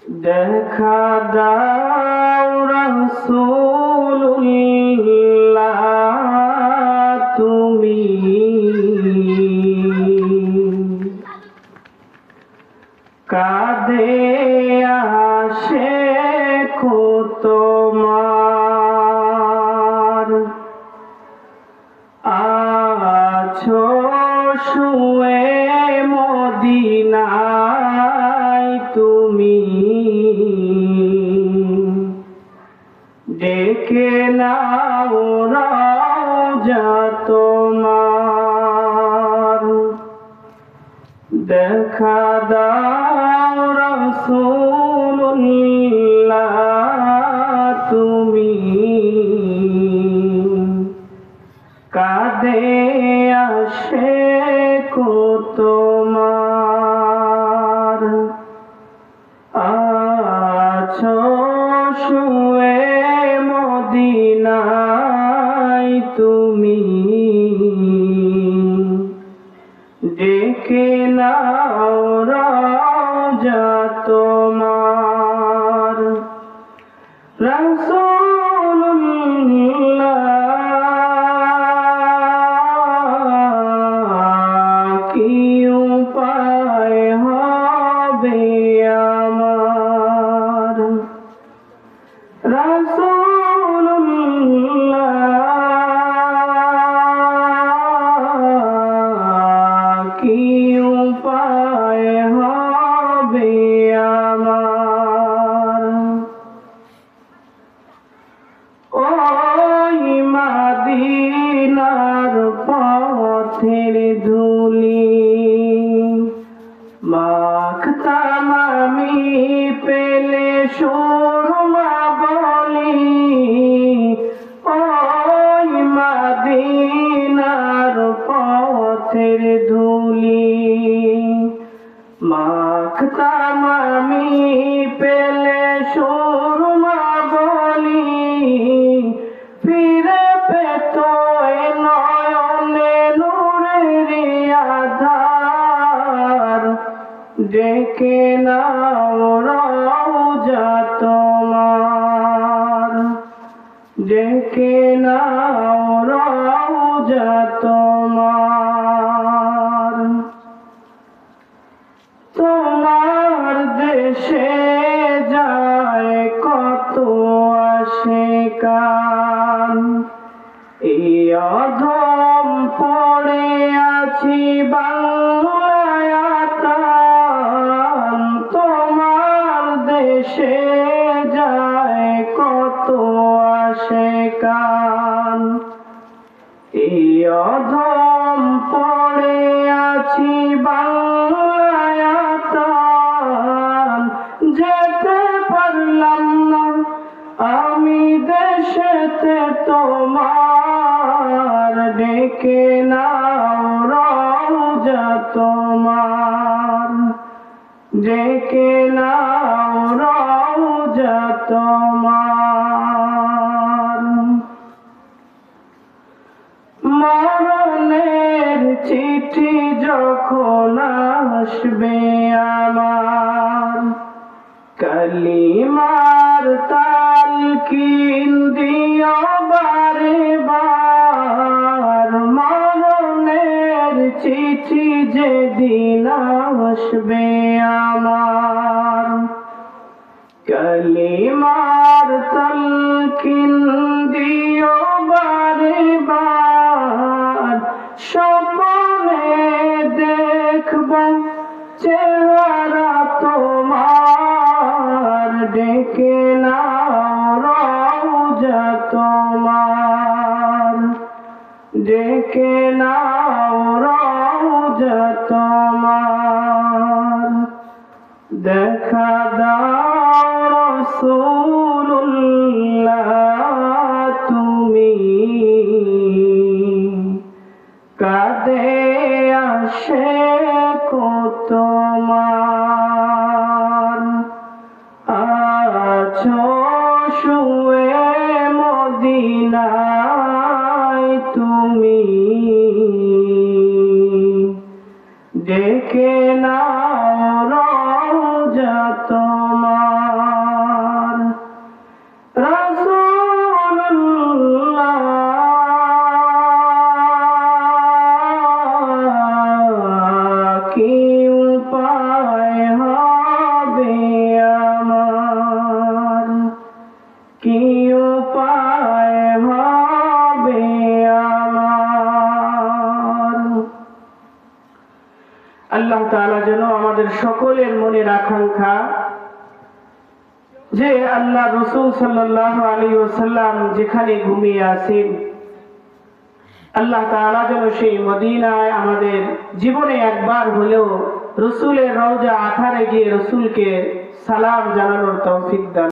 দেখা দাও রাসূলুল্লাহ তুমি কাঁদে আশিক তোমার আছো শুয়ে মদিনায় তুমি ডেকে নাও রওজা তোমার দেখা দাও রাসূলুল্লাহ তুমি কাঁদে আশিক তোমার আছো শুয়ে মদিনায় তুমি ডেকে নাও রওজা তোমার রাসূলুল্লাহ কি উপায় হবে আমার রাসূলুল্লাহ কি উপায় হবে আমার ওই মদিনার পথের ধুলি মাখতাম আমি পেলে সুরমা বলি ওই মদিনার পথের ধুলি মাখতাম আমি পেলে সুরমা বলি ফিরে পেত এ নয়নে নূরের আধার ডেকে নাও রওজা তোমার ডেকে নাও রওজা তোমার তোমার দেশে যায় কত আশিকান এই অধম পড়ে আছি বাংলায় আতান তোমার দেশে যায় কত আশিকান এই অধম পড়ে আছি বাংলায় আতান যেতে পারলাম না আমি দেশেতে তোমার ডেকে নাও রওজা তোমার ডেকে নাও রওজা তোমার মরণের চিঠি যখন আসবে আমার কালিমার তালকিন দিও বারে বার মরণের চিঠি যেদিন আসবে আমার কালিমার তালকিন দিও বারে বার স্বপ্নে দেখব চেহারা তোমার ডেকে নাও রওজা তোমার ডেকে নাও রওজা তোমার দেখা দাও রাসূলুল্লাহ তুমি কাঁদে আশিক তোমার আছো শুয়ে মদিনায় তুমি ডেকে নাও রওজা তোমার আল্লাহ তাআলা যেন আমাদের সকলের মনের আকাঙ্ক্ষা যে আল্লাহ রাসূল সাল্লাল্লাহু আলাইহি ওয়াসাল্লাম যেখানে ঘুমিয়ে আছেন, আল্লাহ তাআলা যেন সেই মদিনায় আমাদের জীবনে একবার হলেও রাসূলের রওজা আথারে গিয়ে রাসূলকে সালাম জানানোর তৌফিক দান